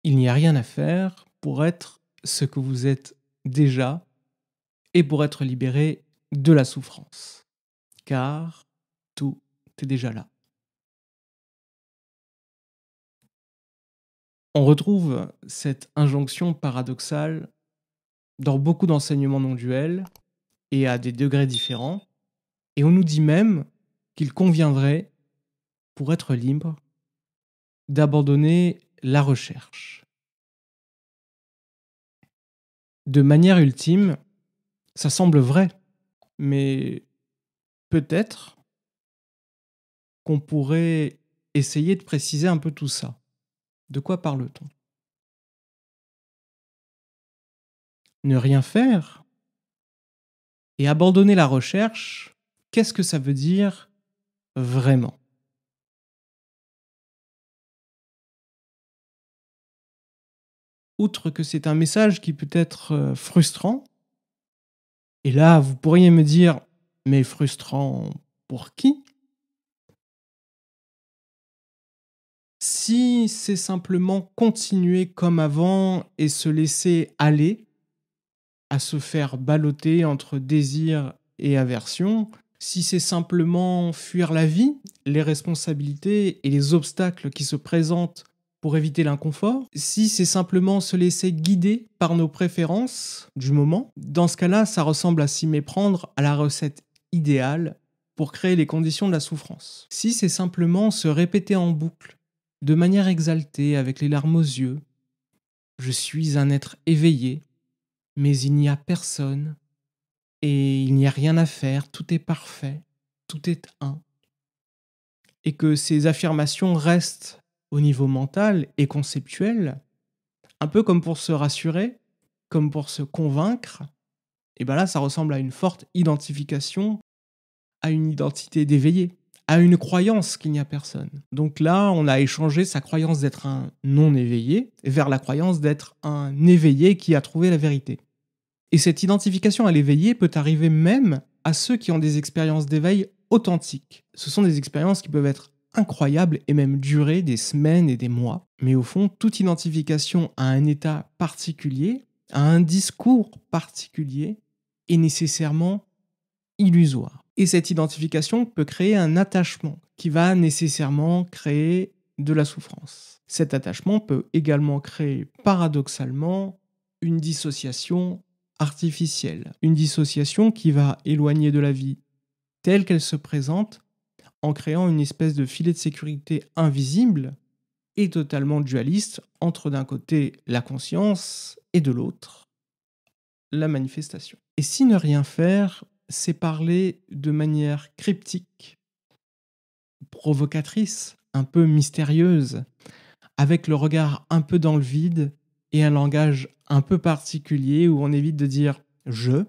Il n'y a rien à faire pour être ce que vous êtes déjà et pour être libéré de la souffrance, car tout est déjà là. On retrouve cette injonction paradoxale dans beaucoup d'enseignements non duels et à des degrés différents, et on nous dit même qu'il conviendrait, pour être libre, d'abandonner la recherche. De manière ultime, ça semble vrai, mais peut-être qu'on pourrait essayer de préciser un peu tout ça. De quoi parle-t-on? Ne rien faire et abandonner la recherche, qu'est-ce que ça veut dire vraiment? Outre que c'est un message qui peut être frustrant, et là vous pourriez me dire, mais frustrant pour qui? Si c'est simplement continuer comme avant et se laisser aller, à se faire balloter entre désir et aversion, si c'est simplement fuir la vie, les responsabilités et les obstacles qui se présentent pour éviter l'inconfort, si c'est simplement se laisser guider par nos préférences du moment, dans ce cas-là, ça ressemble à s'y méprendre à la recette idéale pour créer les conditions de la souffrance. Si c'est simplement se répéter en boucle, de manière exaltée, avec les larmes aux yeux, je suis un être éveillé, mais il n'y a personne et il n'y a rien à faire, tout est parfait, tout est un. Et que ces affirmations restent au niveau mental et conceptuel, un peu comme pour se rassurer, comme pour se convaincre, et ben là, ça ressemble à une forte identification, à une identité d'éveillé, à une croyance qu'il n'y a personne. Donc là, on a échangé sa croyance d'être un non éveillé vers la croyance d'être un éveillé qui a trouvé la vérité. Et cette identification à l'éveillé peut arriver même à ceux qui ont des expériences d'éveil authentiques. Ce sont des expériences qui peuvent être incroyables et même durer des semaines et des mois. Mais au fond, toute identification à un état particulier, à un discours particulier, est nécessairement illusoire. Et cette identification peut créer un attachement qui va nécessairement créer de la souffrance. Cet attachement peut également créer paradoxalement une dissociation artificielle, une dissociation qui va éloigner de la vie telle qu'elle se présente en créant une espèce de filet de sécurité invisible et totalement dualiste entre d'un côté la conscience et de l'autre la manifestation. Et si ne rien faire, c'est parler de manière cryptique, provocatrice, un peu mystérieuse, avec le regard un peu dans le vide et un langage un peu particulier où on évite de dire je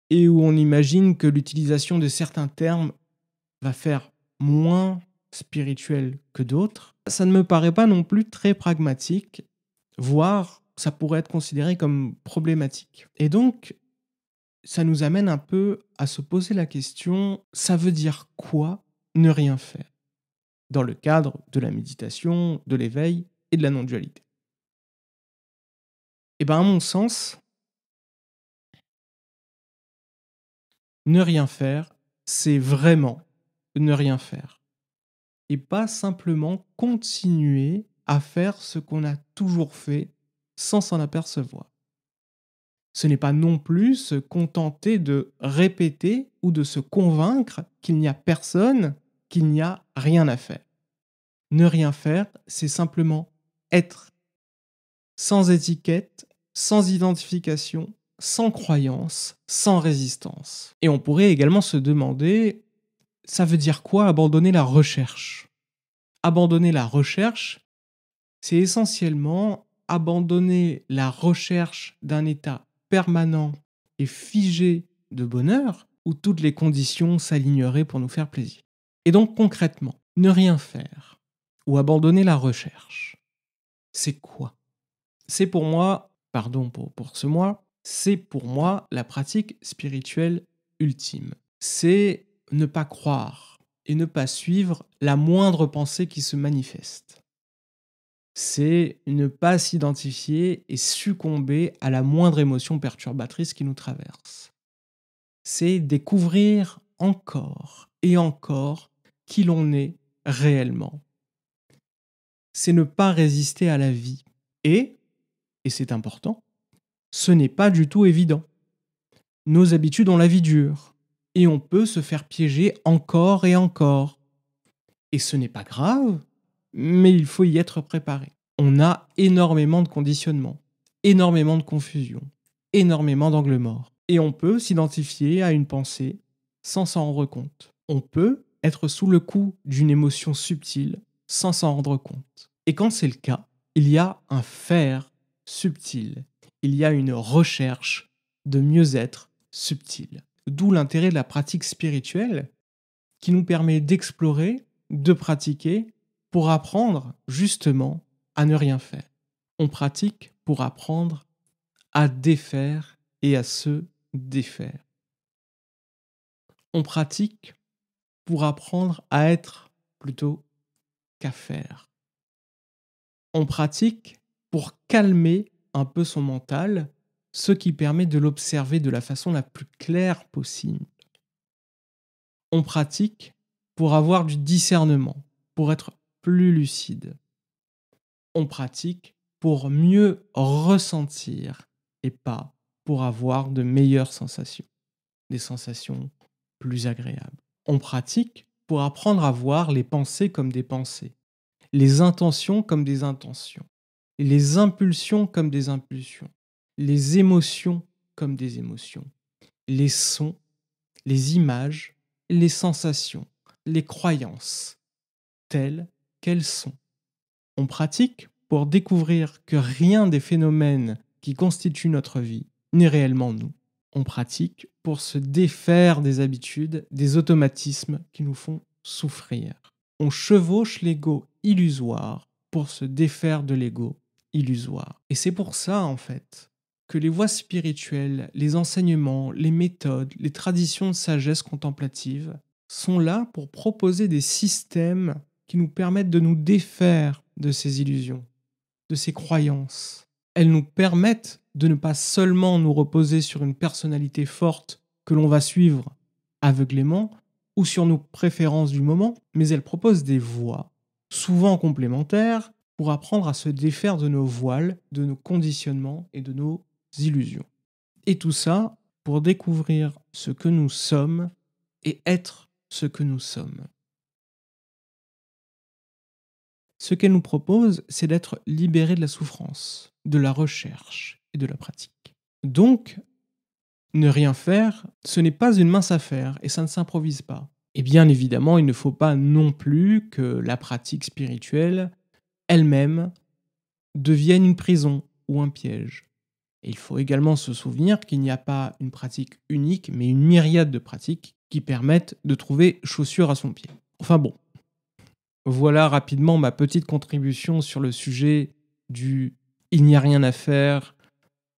et où on imagine que l'utilisation de certains termes va faire moins spirituel que d'autres, ça ne me paraît pas non plus très pragmatique, voire ça pourrait être considéré comme problématique. Et donc, ça nous amène un peu à se poser la question, ça veut dire quoi ne rien faire dans le cadre de la méditation, de l'éveil et de la non-dualité? Et bien, à mon sens, ne rien faire, c'est vraiment ne rien faire. Et pas simplement continuer à faire ce qu'on a toujours fait sans s'en apercevoir. Ce n'est pas non plus se contenter de répéter ou de se convaincre qu'il n'y a personne, qu'il n'y a rien à faire. Ne rien faire, c'est simplement être, sans étiquette, sans identification, sans croyance, sans résistance. Et on pourrait également se demander, ça veut dire quoi abandonner la recherche? Abandonner la recherche, c'est essentiellement abandonner la recherche d'un état permanent et figé de bonheur où toutes les conditions s'aligneraient pour nous faire plaisir. Et donc concrètement, ne rien faire ou abandonner la recherche, c'est quoi? C'est pour moi, pardon pour ce moi, c'est pour moi la pratique spirituelle ultime. C'est ne pas croire et ne pas suivre la moindre pensée qui se manifeste. c'est ne pas s'identifier et succomber à la moindre émotion perturbatrice qui nous traverse. C'est découvrir encore et encore qui l'on est réellement. C'est ne pas résister à la vie. Et c'est important, ce n'est pas du tout évident. Nos habitudes ont la vie dure. Et on peut se faire piéger encore et encore. Et ce n'est pas grave, mais il faut y être préparé. On a énormément de conditionnements, énormément de confusion, énormément d'angles morts. Et on peut s'identifier à une pensée sans s'en rendre compte. On peut être sous le coup d'une émotion subtile sans s'en rendre compte. Et quand c'est le cas, il y a un faire subtil. Il y a une recherche de mieux-être subtil. D'où l'intérêt de la pratique spirituelle qui nous permet d'explorer, de pratiquer pour apprendre justement à ne rien faire. On pratique pour apprendre à défaire et à se défaire. On pratique pour apprendre à être plutôt qu'à faire. On pratique pour calmer un peu son mental, ce qui permet de l'observer de la façon la plus claire possible. On pratique pour avoir du discernement, pour être plus lucide. On pratique pour mieux ressentir et pas pour avoir de meilleures sensations, des sensations plus agréables. On pratique pour apprendre à voir les pensées comme des pensées, les intentions comme des intentions, les impulsions comme des impulsions, les émotions comme des émotions, les sons, les images, les sensations, les croyances, telles qu'elles sont. On pratique pour découvrir que rien des phénomènes qui constituent notre vie n'est réellement nous. On pratique pour se défaire des habitudes, des automatismes qui nous font souffrir. On chevauche l'ego illusoire pour se défaire de l'ego illusoire. Et c'est pour ça, en fait, que les voies spirituelles, les enseignements, les méthodes, les traditions de sagesse contemplative sont là pour proposer des systèmes qui nous permettent de nous défaire de ces illusions, de ces croyances. Elles nous permettent de ne pas seulement nous reposer sur une personnalité forte que l'on va suivre aveuglément ou sur nos préférences du moment, mais elles proposent des voies, souvent complémentaires, pour apprendre à se défaire de nos voiles, de nos conditionnements et de nos illusions. Et tout ça pour découvrir ce que nous sommes et être ce que nous sommes. Ce qu'elle nous propose, c'est d'être libéré de la souffrance, de la recherche et de la pratique. Donc, ne rien faire, ce n'est pas une mince affaire et ça ne s'improvise pas. Et bien évidemment, il ne faut pas non plus que la pratique spirituelle elle-même devienne une prison ou un piège. Et il faut également se souvenir qu'il n'y a pas une pratique unique, mais une myriade de pratiques qui permettent de trouver chaussure à son pied. Enfin bon, voilà rapidement ma petite contribution sur le sujet du « il n'y a rien à faire,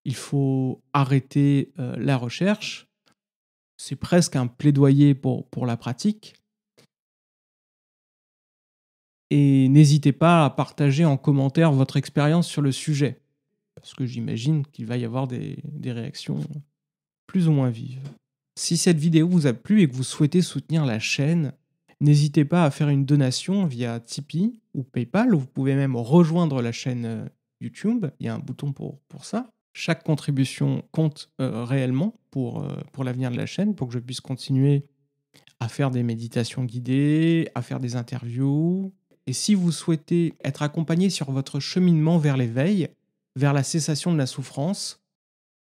il faut arrêter la recherche ». C'est presque un plaidoyer pour la pratique. Et n'hésitez pas à partager en commentaire votre expérience sur le sujet, parce que j'imagine qu'il va y avoir des réactions plus ou moins vives. Si cette vidéo vous a plu et que vous souhaitez soutenir la chaîne, n'hésitez pas à faire une donation via Tipeee ou PayPal, ou vous pouvez même rejoindre la chaîne YouTube, il y a un bouton pour ça. Chaque contribution compte réellement pour l'avenir de la chaîne, pour que je puisse continuer à faire des méditations guidées, à faire des interviews. Et si vous souhaitez être accompagné sur votre cheminement vers l'éveil, vers la cessation de la souffrance,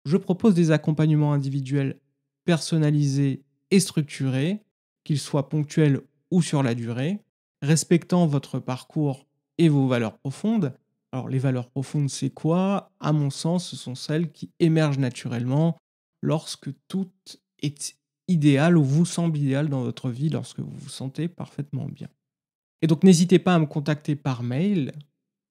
je propose des accompagnements individuels personnalisés et structurés, qu'ils soient ponctuels ou sur la durée, respectant votre parcours et vos valeurs profondes. Alors les valeurs profondes, c'est quoi? À mon sens, ce sont celles qui émergent naturellement lorsque tout est idéal ou vous semble idéal dans votre vie, lorsque vous vous sentez parfaitement bien. Et donc n'hésitez pas à me contacter par mail,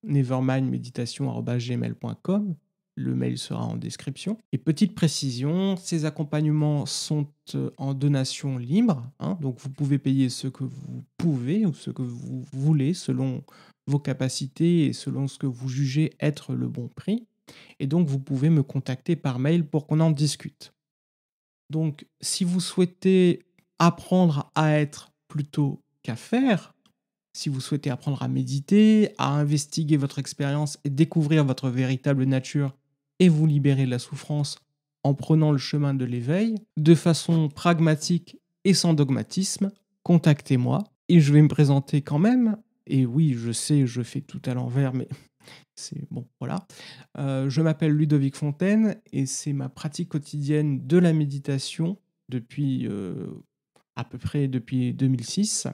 nevermindmeditation@gmail.com. Le mail sera en description. Et petite précision, ces accompagnements sont en donation libre, hein, donc vous pouvez payer ce que vous pouvez ou ce que vous voulez selon vos capacités et selon ce que vous jugez être le bon prix. Et donc vous pouvez me contacter par mail pour qu'on en discute. Donc si vous souhaitez apprendre à être plutôt qu'à faire, si vous souhaitez apprendre à méditer, à investiguer votre expérience et découvrir votre véritable nature et vous libérer de la souffrance en prenant le chemin de l'éveil, de façon pragmatique et sans dogmatisme, contactez-moi et je vais me présenter quand même. Et oui, je sais, je fais tout à l'envers, mais c'est bon, voilà. Je m'appelle Ludovic Fontaine et c'est ma pratique quotidienne de la méditation depuis à peu près depuis 2006,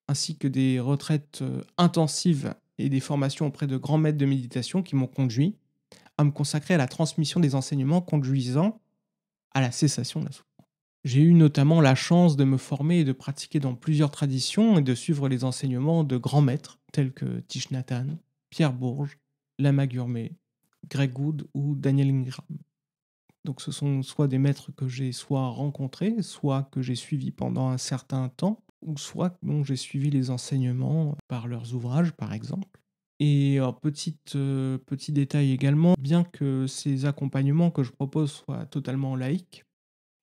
ainsi que des retraites intensives et des formations auprès de grands maîtres de méditation qui m'ont conduit à me consacrer à la transmission des enseignements conduisant à la cessation de la souffrance. J'ai eu notamment la chance de me former et de pratiquer dans plusieurs traditions et de suivre les enseignements de grands maîtres tels que Thich Nhat Hanh, Pierre Bourges, Lama Gurmé, Greg Wood ou Daniel Ingram. Donc ce sont soit des maîtres que j'ai soit rencontrés, soit que j'ai suivis pendant un certain temps, ou soit dont j'ai suivi les enseignements par leurs ouvrages, par exemple. Et petit détail également, bien que ces accompagnements que je propose soient totalement laïques,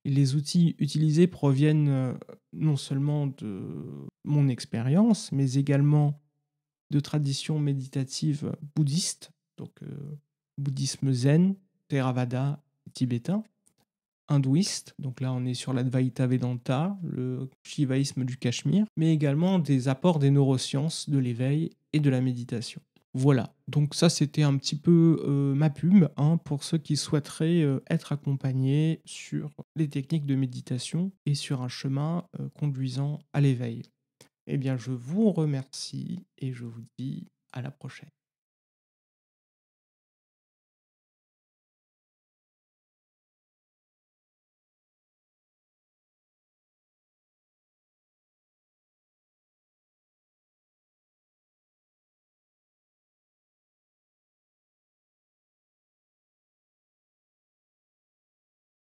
les outils utilisés proviennent non seulement de mon expérience, mais également de traditions méditatives bouddhistes, donc bouddhisme zen, Theravada, tibétain, hindouiste, donc là on est sur l'Advaita Vedanta, le shivaïsme du Cachemire, mais également des apports des neurosciences, de l'éveil et de la méditation. Voilà, donc ça c'était un petit peu ma pub, hein, pour ceux qui souhaiteraient être accompagnés sur les techniques de méditation et sur un chemin conduisant à l'éveil. Eh bien je vous remercie et je vous dis à la prochaine.